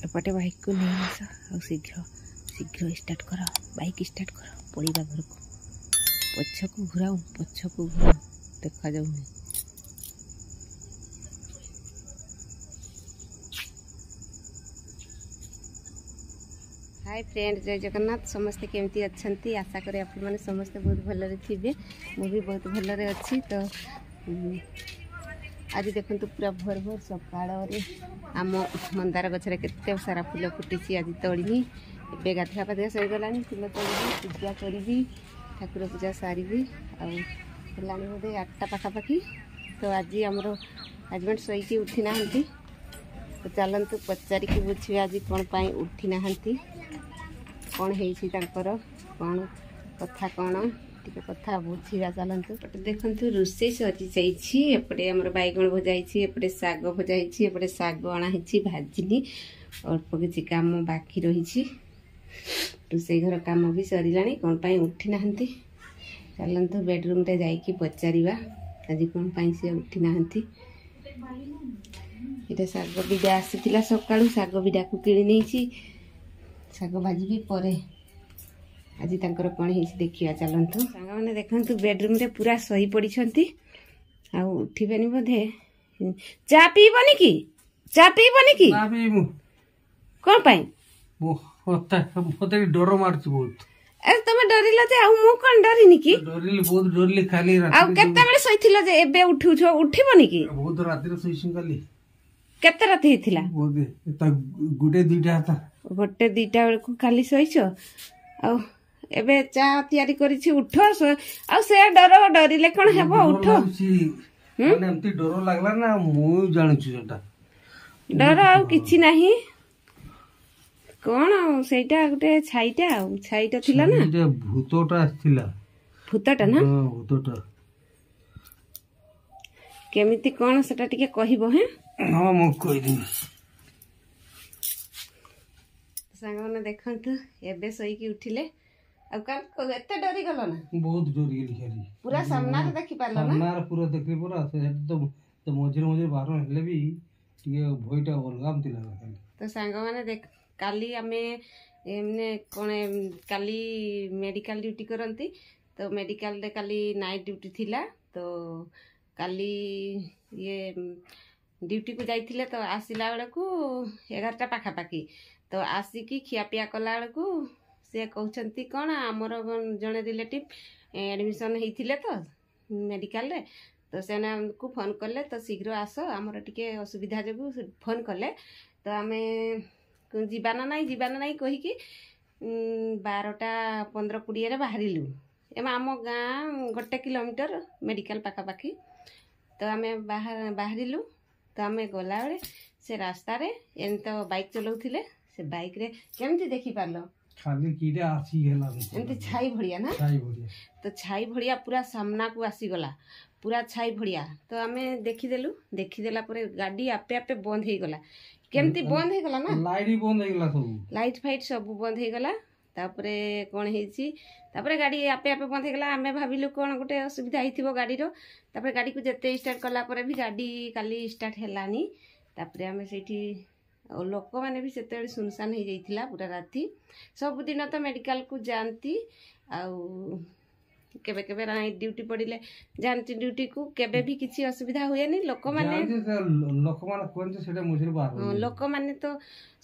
एपटे bike को नहीं आस आ शीघ्र शीघ्र स्टार्ट कर बाइक स्टार्ट कर पड़ा घर को पछक घुराऊ देखा जाऊनी। हाय फ्रेंड जय जगन्नाथ समस्ते केमती अच्छंती आशा करें आप मैंने समस्ते बहुत भलरे थे मु भी बहुत भलरे अच्छी। तो आज देखो पूरा भोर भोर सकाल आम मंदार गछरे केते सारा फूल फुटी आज तोड़नी ए गाधुआ पाधुआ सरीगला फूल तोड़ी पूजा करी ठाकुर पूजा सारी आला बोधे 8टा पाखापाखि। तो आज आमर हजबैंड शोईकी उठी ना तो चलतु पचारिकी बुझे आज कौन पाई उठी ना कौन है कौन कथा कौन टे कथा बुझा चलतु। देखु रोषे सरी जापटे आम बैगण भजाई एपटे शाग भजाई एपटे शाग अणाही भाजिनी अल्प किसी कम बाकी रही रोषे घर कम भी सरला कौन पाई उठी ना चलतु बेडरूम रे जाइकी पचारिबा आज कौन पाई से उठी ना। ये शाग बिडा आसीला सकाळू शाग बिडा को किणी नहीं शाग भाजी पर आज तंकर कौन है देखिए चलतु। सांग मैंने देखु बेडरूम रे पूरा सही पड़ी उठिबेनी बोधे चा पीबनी कि चा पीबनी कि कौन पाई मते डर मारछ बहुत। अरे तुम डरिल जे आ मु कोन डरिनी कि डरिल बहुत डरिल खाली रात आ केते बेले सोइथिलो जे एबे उठुछ उठिबनी कि बहुत रात रे सोइसिन खाली केते रात हेथिला बोधे त गुटे दुइटा था गोटे दुइटा बेल को खाली सोइछ आ एबे चा तयारी करिछि उठ आ से डर डरिले कोन हेबो उठ माने एमती डर लागला ना मु जानिछु सेटा डर आ किछि नाही कौन सेटा गोटे छाईटा थिला ना ये भूतटा आथिला भूतटा ना हां भूतटा केमिति कौन सेटा टिके कहिबो हैं। हां मु कहि दी संग ने देखंतु एबे सोई की उठिले अब का एते डरी गलो ना बहुत डरी गेली खाली पूरा सामना रे देखि पालो ना सामना रे पूरा देखली पूरा से तो मझिर बाहर हेले भी टिके भयटा अलगाम थिला खाली। तो सांग माने देख काली आमे एमने कोन काली मेडिकल ड्यूटी करंती तो मेडिकल रे काली नाइट ड्यूटी थिला तो काली ये ड्यूटी को जाइथिले तो आसिला बेले को 11टा पाखापाखि तो आसिकी खियापिया कला बेले को से कहउछंती कोन हमर जने रिलेटिव एडमिशन हेइथिले तो मेडिकल रे तो सेना हमको फोन करले तो शीघ्र आस हमर टिके असुविधा जगु फोन करले तो आमे जीवाना नहीं कहीकि 12टा 15-20 रे बाहरिलु एम आम गाँ 1 किलोमीटर मेडिकल पाखापाखि तो आमे बाहरिलु तो आमे गला बेले से रास्ता रे एन तो बाइक चलाउथिले से बाइक रे केमती देखि पारलो खाली कीड़ा आसी गेला एमती छाई भड़िया ना छाई भड़िया तो छाई भड़िया पूरा सामना को आसी गला पूरा छाई भड़िया तो आमे देखिदेला परे गाड़ी आपे आपे बंद हो गला केमती बंद हो गला ना लाइट बंद हो गला सब लाइट फाइट सब बंद हो गला तापरे कोन हेची तापरे गाड़ी आपे आपे बंद हो गला आमे भाबिलु कोन गोटे असुविधा हिथिबो गाड़ी रो तापरे गाड़ी को जते स्टार्ट करला परे भी गाड़ी काली स्टार्ट हेलानी तापरे आमे सेठी लोक माने भी सेते सुनसान हो जाइथिला पूरा राती सब दिन तो मेडिकल को जानती आउ केबे केबे नाइट ड्यूटी पड़िले जानती ड्यूटी को केबे भी किसी असुविधा हुए नहीं लोक माने कोन सेटा मुझे बाहर लोक माने तो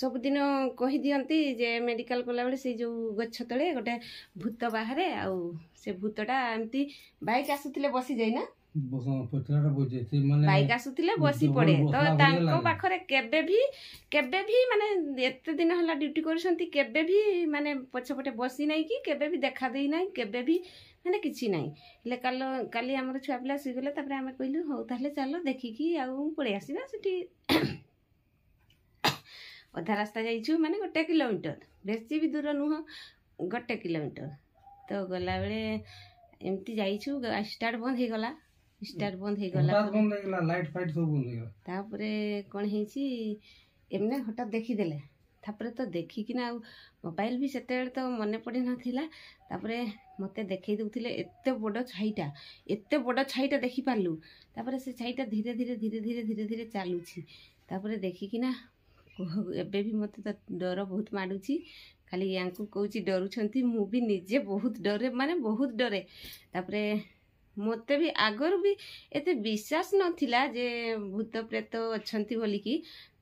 सब दिन कहि दियंती जे मेडिकल कोला बेले से जो गछ तळे गोटे भूत बाहरे आउ से भूतटा एमती बाइक आसुतिले बसी जाई ना पतलाटा बजे माने बाइक आसुतिले बसी पड़े तो तांको पाखरे केबे भी माने एते दिन हला ड्यूटी करसंती केबे भी माने पछपटे बसी नाही कि केबे भी देखा देई नाही केबे भी माने किछि नाही ले काली हमर छुआ पिला सुई गले तापर हमें कहलु हो ताले चलो देखिकी आउ पळे आसीबा सेठी अधा रास्ता जाइछु माने 1 किलोमीटर बेसी भी दूर नुह 1 किलोमीटर तो गला बेले एमती जाइछु स्टार्ट बंद हो गला लाइट फाइट सब बंद हो गला तापरे कोन हेची एमने हठात देखि देले तापरे तो देखि कि ना मोबाइल भी सेते तो मने पड़ी न थिला तापरे मते देखै दउथिले एते बड़ छाईटा देखि पालु तापरे से छाईटा धीरे धीरे चालुछि तापरे देखि कि ना ଏବେ ବି ମୋତେ ତ ଡର ବହୁତ ମାଡ଼ୁଛି। ଖାଲି ୟାଙ୍କୁ କହୁଛି ଡରୁଛନ୍ତି, ମୁଁ ବି ନିଜେ ବହୁତ ଡରେ, ମାନେ ବହୁତ ଡରେ। ତାପରେ ମୋତେ ବି ଆଗରୁ ବି ଏତେ ବିଶ୍ୱାସ ନଥିଲା ଯେ ଭୂତ ପ୍ରେତ ଅଛନ୍ତି ବୋଲିକି।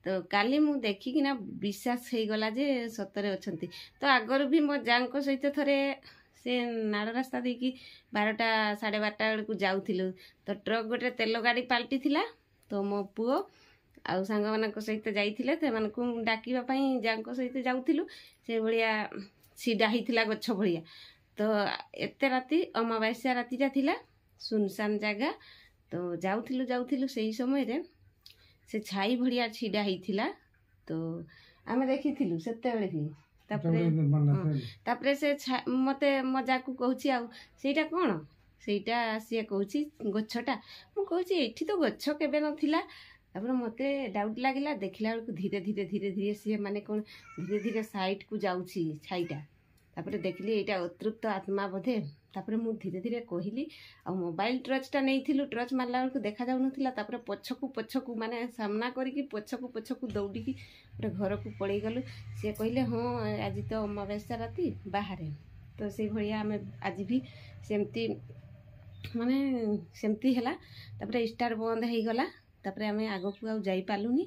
ତ କାଲି ମୁଁ ଦେଖିକିନା ବିଶ୍ୱାସ ହେଇଗଲା ଯେ ସତରେ ଅଛନ୍ତି। ତ ଆଗରୁ ବି ମୋ ଯାଙ୍କ ସହିତ ଥରେ ସେ ନାଳ ରାସ୍ତା ଦେଇକି 12ଟା ସାଢ଼େ 12ଟା ବେଳକୁ ଯାଉଥିଲୁ। ତ ଟ୍ରକ୍ ଗୋଟେ ତେଲ ଗାଡ଼ି ପାଲଟିଥିଲା। ତ ମୋ ପୁଅ ଆଉ ସାଙ୍ଗମାନଙ୍କ ସହିତ ଯାଇଥିଲେ, ସେମାନଙ୍କୁ ଡାକିବା ପାଇଁ ଯାଙ୍କ ସହିତ ଯାଉଥିଲୁ। ସେଭଳିଆ ଛିଡ଼ା ହେଇଥିଲା ଗଛ ଭଳିଆ। ତ ଏତେ ରାତି ଅମାବାସ୍ୟା ରାତିଟା ଥିଲା, ସୁନସାନ ଜାଗା। ତ ଯାଉଥିଲୁ ସେଇ ସମୟରେ ସେ ଛାଇ ଭଳିଆ ଛିଡ଼ା ହେଇଥିଲା। ତ ଆମେ ଦେଖିଥିଲୁ ସେତେବେଳେ ବି। ତାପରେ ସେ ମୋତେ ମଜାକୁ କହୁଛି ଆଉ ସେଇଟା କ'ଣ? ସେଇଟା ସିଏ କହୁଛି ଗଛଟା। ମୁଁ କହୁଛି ଏଠି ତ ଗଛ କେବେ ନଥିଲା। ତାପରେ ମୋତେ ଡାଉଟ୍ ଲାଗିଲା। ଦେଖିଲା ବେଳକୁ ଧୀରେ ଧୀରେ ସିଏ ମାନେ କ'ଣ ଧୀରେ ଧୀରେ ସାଇଡ଼୍କୁ ଯାଉଛି ଛାଇଟା। ତାପରେ ଦେଖିଲି ଏଇଟା ଅତୃପ୍ତ ଆତ୍ମା ବୋଧେ। ତାପରେ ମୁଁ ଧୀରେ ଧୀରେ କହିଲି, ଆଉ ମୋବାଇଲ୍ ଟର୍ଚ୍ଚଟା ନେଇଥିଲୁ, ଟର୍ଚ୍ଚ ମାରିଲା ବେଳକୁ ଦେଖାଯାଉନଥିଲା। ତାପରେ ପଛକୁ ମାନେ ସାମ୍ନା କରିକି ପଛକୁ ଦୌଡ଼ିକି ଗୋଟେ ଘରକୁ ପଳେଇଗଲୁ। ସିଏ କହିଲେ ହଁ ଆଜି ତ ଅମାବାସ୍ୟା ରାତି ବାହାରେ। ତ ସେଇଭଳିଆ ଆମେ ଆଜି ବି ସେମିତି ମାନେ ସେମିତି ହେଲା। ତାପରେ ଷ୍ଟାର୍ଟ ବନ୍ଦ ହେଇଗଲା। ତାପରେ ଆମେ ଆଗକୁ ଆଉ ଯାଇପାରିଲୁନି।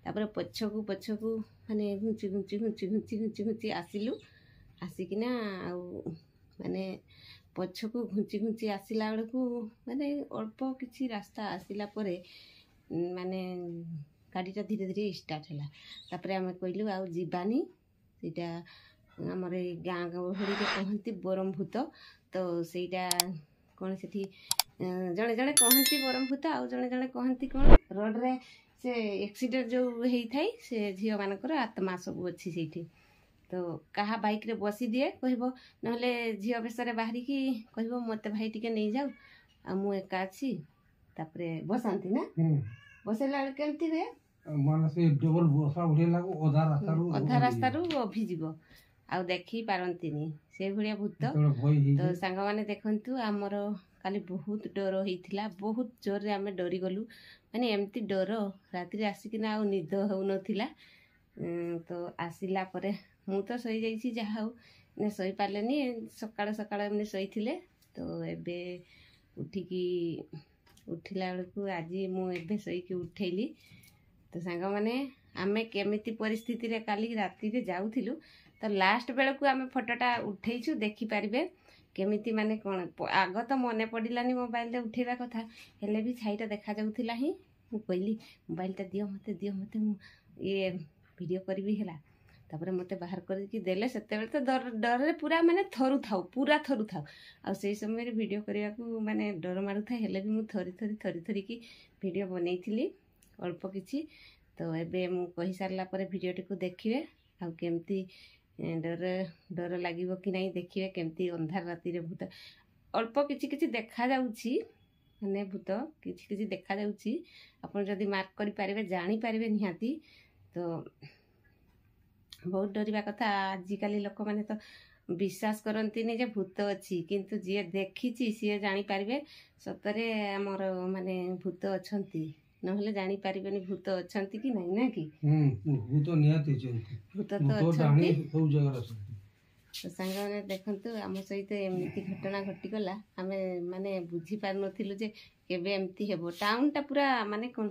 ତାପରେ ପଛକୁ ମାନେ ଘୁଞ୍ଚି ଆସିଲୁ। ଆସିକିନା ଆଉ ମାନେ ପଛକୁ ଘୁଞ୍ଚି ଆସିଲା ବେଳକୁ ମାନେ ଅଳ୍ପ କିଛି ରାସ୍ତା ଆସିଲା ପରେ ମାନେ ଗାଡ଼ିଟା ଧୀରେ ଧୀରେ ଷ୍ଟାର୍ଟ ହେଲା। ତାପରେ ଆମେ କହିଲୁ ଆଉ ଯିବାନି। ସେଇଟା ଆମର ଏଇ ଗାଁ ଗହଳିରେ କହନ୍ତି ବରମଭୂତ। ତ ସେଇଟା କ'ଣ ସେଠି ଜଣେ କହନ୍ତି ବରମଭୂତ, ଆଉ ଜଣେ କହନ୍ତି କ'ଣ ରୋଡ଼ରେ ସେ ଏକ୍ସିଡେଣ୍ଟ ଯେଉଁ ହେଇଥାଏ, ସେ ଝିଅମାନଙ୍କର ଆତ୍ମା ସବୁ ଅଛି ସେଇଠି। ତ କାହା ବାଇକ୍ରେ ବସିଦିଏ କହିବ, ନହେଲେ ଝିଅ ବେଶରେ ବାହାରିକି କହିବ ମୋତେ ଭାଇ ଟିକେ ନେଇଯାଉ, ଆଉ ମୁଁ ଏକା ଅଛି। ତାପରେ ବସାନ୍ତି ନା, ବସେଇଲା ବେଳେ କେମିତି ହୁଏ ଅଧା ରାସ୍ତାରୁ ଅଭିଯିବ, ଆଉ ଦେଖି ପାରନ୍ତିନି, ସେଇଭଳିଆ ଭୂତ। ତ ସାଙ୍ଗମାନେ ଦେଖନ୍ତୁ, ଆମର କାଲି ବହୁତ ଡର ହେଇଥିଲା। ବହୁତ ଜୋରରେ ଆମେ ଡରିଗଲୁ। ମାନେ ଏମିତି ଡର ରାତିରେ ଆସିକିନା ଆଉ ନିଦ ହେଉନଥିଲା। ତ ଆସିଲା ପରେ ମୁଁ ତ ଶୋଇଯାଇଛି, ଯାହା ହଉ ମାନେ ଶୋଇପାରିଲେନି। ସକାଳ ଏମିତି ଶୋଇଥିଲେ। ତ ଏବେ ଉଠିଲା ବେଳକୁ ଆଜି ମୁଁ ଏବେ ଶୋଇକି ଉଠେଇଲି। ତ ସାଙ୍ଗମାନେ ଆମେ କେମିତି ପରିସ୍ଥିତିରେ କାଲି ରାତିରେ ଯାଉଥିଲୁ, ତ ଲାଷ୍ଟ ବେଳକୁ ଆମେ ଫଟୋଟା ଉଠେଇଛୁ, ଦେଖିପାରିବେ କେମିତି ମାନେ କ'ଣ। ଆଗ ତ ମନେ ପଡ଼ିଲାନି ମୋବାଇଲରେ ଉଠେଇବା କଥା, ହେଲେ ବି ଛାଇଟା ଦେଖାଯାଉଥିଲା ହିଁ। ମୁଁ କହିଲି ମୋବାଇଲଟା ଦିଅ ମୋତେ ମୁଁ ଭିଡ଼ିଓ କରିବି ହେଲା। ତାପରେ ମୋତେ ବାହାର କରିକି ଦେଲେ। ସେତେବେଳେ ତ ଡରରେ ପୁରା ମାନେ ଥରୁଥାଉ। ଆଉ ସେଇ ସମୟରେ ଭିଡ଼ିଓ କରିବାକୁ ମାନେ ଡର ମାଡ଼ୁଥାଏ। ହେଲେ ବି ମୁଁ ଥରିକି ଭିଡ଼ିଓ ବନେଇଥିଲି ଅଳ୍ପ କିଛି। ତ ଏବେ ମୁଁ କହିସାରିଲା ପରେ ଭିଡ଼ିଓଟିକୁ ଦେଖିବେ, ଆଉ କେମିତି ଡର ଲାଗିବ କି ନାହିଁ ଦେଖିବେ। କେମିତି ଅନ୍ଧାର ରାତିରେ ଭୂତ ଅଳ୍ପ କିଛି ଦେଖାଯାଉଛି, ମାନେ ଭୂତ କିଛି ଦେଖାଯାଉଛି। ଆପଣ ଯଦି ମାର୍କ କରିପାରିବେ, ଜାଣିପାରିବେ ନିହାତି। ତ ବହୁତ ଡରିବା କଥା। ଆଜିକାଲି ଲୋକମାନେ ତ ବିଶ୍ୱାସ କରନ୍ତିନି ଯେ ଭୂତ ଅଛି, କିନ୍ତୁ ଯିଏ ଦେଖିଛି ସିଏ ଜାଣିପାରିବେ ସତରେ ଆମର ମାନେ ଭୂତ ଅଛନ୍ତି। ନହେଲେ ଜାଣିପାରିବେନି ଭୂତ ଅଛନ୍ତି କି ନାହିଁ, ନା କି? ଭୂତ ତ ଅଛନ୍ତି। ତ ସାଙ୍ଗମାନେ ଦେଖନ୍ତୁ, ଆମ ସହିତ ଏମିତି ଘଟଣା ଘଟିଗଲା। ଆମେ ମାନେ ବୁଝିପାରୁନଥିଲୁ ଯେ କେବେ ଏମିତି ହେବ। ଟାଉନଟା ପୁରା ମାନେ କ'ଣ,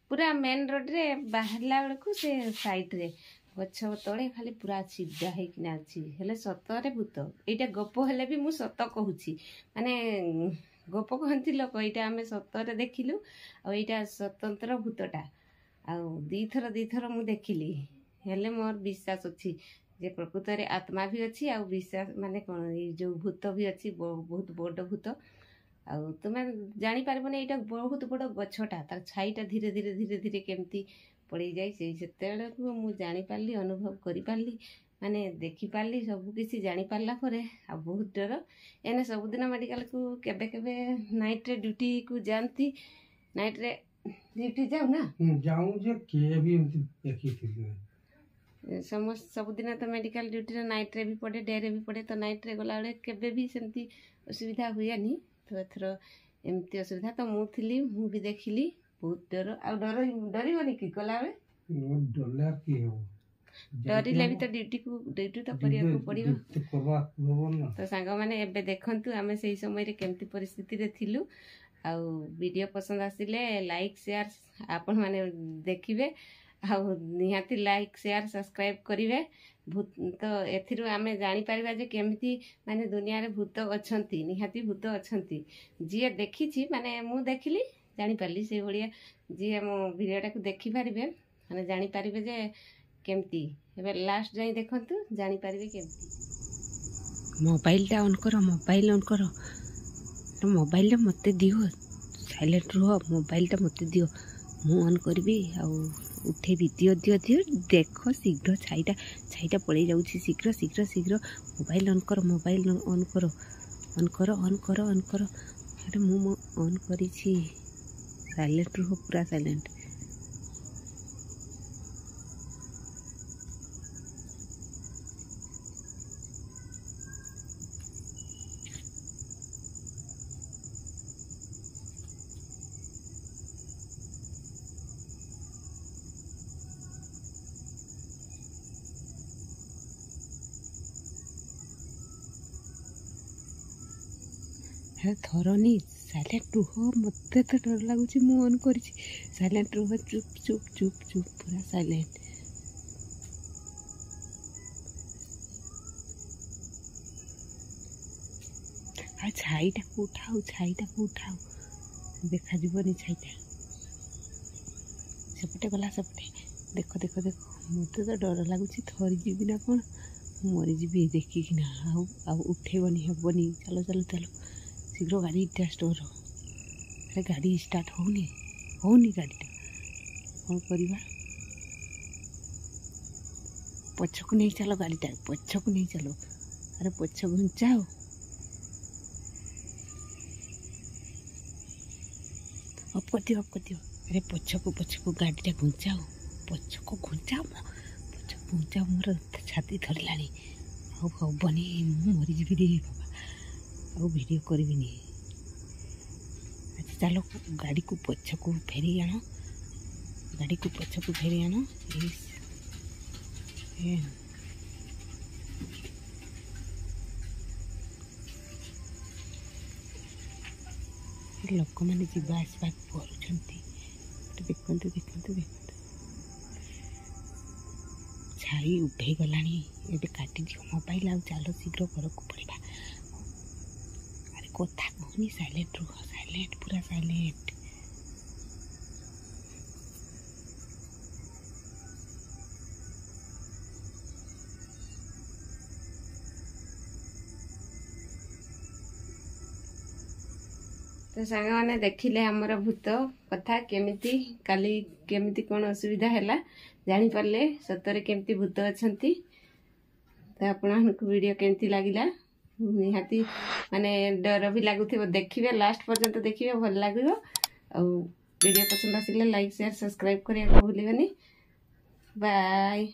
ପୁରା ମେନ୍ ରୋଡ଼ରେ ବାହାରିଲା ବେଳକୁ ସେ ସାଇଡ଼୍ରେ ଗଛ ତଳେ ଖାଲି ପୁରା ଛିଡ଼ା ହେଇକିନା ଅଛି। ହେଲେ ସତରେ ଭୂତ। ଏଇଟା ଗପ ହେଲେ ବି ମୁଁ ସତ କହୁଛି। ମାନେ ଗପ କହନ୍ତି ଲୋକ, ଏଇଟା ଆମେ ସତରେ ଦେଖିଲୁ। ଆଉ ଏଇଟା ସ୍ୱତନ୍ତ୍ର ଭୂତଟା। ଆଉ ଦିଥର ମୁଁ ଦେଖିଲି। ହେଲେ ମୋର ବିଶ୍ୱାସ ଅଛି ଯେ ପ୍ରକୃତରେ ଆତ୍ମା ବି ଅଛି, ଆଉ ବିଶ୍ୱାସ ମାନେ କ'ଣ, ଏଇ ଯେଉଁ ଭୂତ ବି ଅଛି, ବହୁତ ବଡ଼ ଭୂତ। ଆଉ ତୁମେ ଜାଣିପାରିବନି, ଏଇଟା ବହୁତ ବଡ଼ ଗଛଟା, ତାର ଛାଇଟା ଧୀରେ ଧୀରେ କେମିତି ପଳେଇଯାଏ। ସେତେବେଳକୁ ମୁଁ ଜାଣିପାରିଲି, ଅନୁଭବ କରିପାରିଲି, ମାନେ ଦେଖିପାରିଲି। ସବୁକିଛି ଜାଣିପାରିଲା ପରେ ଆଉ ବହୁତ ଡର। ଏନେ ସବୁଦିନ ମେଡ଼ିକାଲକୁ କେବେ ନାଇଟ୍ରେ ଡ୍ୟୁଟିକୁ ଯାଆନ୍ତି। ନାଇଟ୍ରେ ଡ୍ୟୁଟି ଯାଉ ନା, ସବୁଦିନ ତ ମେଡ଼ିକାଲ ଡ୍ୟୁଟିରେ ନାଇଟ୍ରେ ବି ପଡ଼େ, ଡେରେ ବି ପଡ଼େ। ତ ନାଇଟ୍ରେ ଗଲାବେଳେ କେବେ ବି ସେମିତି ଅସୁବିଧା ହୁଏନି। ତ ଏଥର ଏମିତି ଅସୁବିଧା। ତ ମୁଁ ଥିଲି, ମୁଁ ବି ଦେଖିଲି। ବହୁତ ଡର। ଆଉ ଡରିବନି କି ଗଲାବେଳେ? डरले की हो डरिले भी तो ड्यूटी तो करिया पड़िबो तो सांग माने एबे देखंतु आमे सेही समय रे केमती परिस्थिति रे थिलु आउ वीडियो पसंद आसिले लाइक शेयर आपण माने देखिबे आउ निहाती लाइक शेयर सब्सक्राइब करिवे भूत तो एथिरु आमे जानि परिबा जे केमती माने दुनिया रे भूत अछंती निहाती भूत अछंती जे देखिछि माने मु देखिली जानि पाली से भलिया जे मो वीडियोटा को देखि पारिबे माने जानि पारिबे जे केमती एबे लास्ट जाई देखंतु जानि पारिबे केमती मोबाइलटा ऑन करो मोबाइल मते दियो साइलेंट रहो मोबाइलटा मते दियो मु ऑन करबी आ उठेबी दियो देख शीघ्र छाईटा पड़े जाउछि शीघ्र मोबाइल ऑन करो अरे मु ऑन करिछि साइलेंट रहो पूरा साइलेंट थरनी साइलेंट रुह मत तो डर लगुच मु ऑन कर साइलेंट रुह चुप पूरा साइलेंट आ छाईटा को उठाओ देखा जीवनी छाईटा सेपटे गला सेपटे देख मत तो डर लगुच थरी जीवी ना कौन मरीजी देखिकिना आउ उठेबनी हेबनी चलो शीघ्र गाड़ी स्टोर अरे गाड़ी स्टार्ट होनी गाड़ीटा कौन करवा पछक नहीं चलो गाड़ीटा पछक नहीं चलो अरे पछ घुंचाओ अप कर दियो अरे पछक गाड़ीटा घुंचाओ पछक घुंचाओ मोर छाती धरलानी हबनी मरीजी बाबा आउ वीडियो करबिनी अच्छा चलो गाड़ी को पछक फेरी आनो लोक मैंने जीवा आसवा कर देखु छाई उठे गलानी एबे काटी दियो मोबाइल आउ चलो शीघ्र घर को पड़ेगा कथा कहनी साइलेंट रुह पूरा साइलेंट तो सांग मैंने देखिले हमर भूत कथा केमिति काली केमिति कौन असुविधा है जानी पारे सतरे केमिति भूत अछंती तो आपको वीडियो केमिति लागिला निहाती माने डर भी लगुथिबो देखिबे लास्ट पर्यंत देखिबे भल लागिबो आ वीडियो पसंद आसिले लाइक शेयर सब्सक्राइब करिया भूलिबेनी बाय।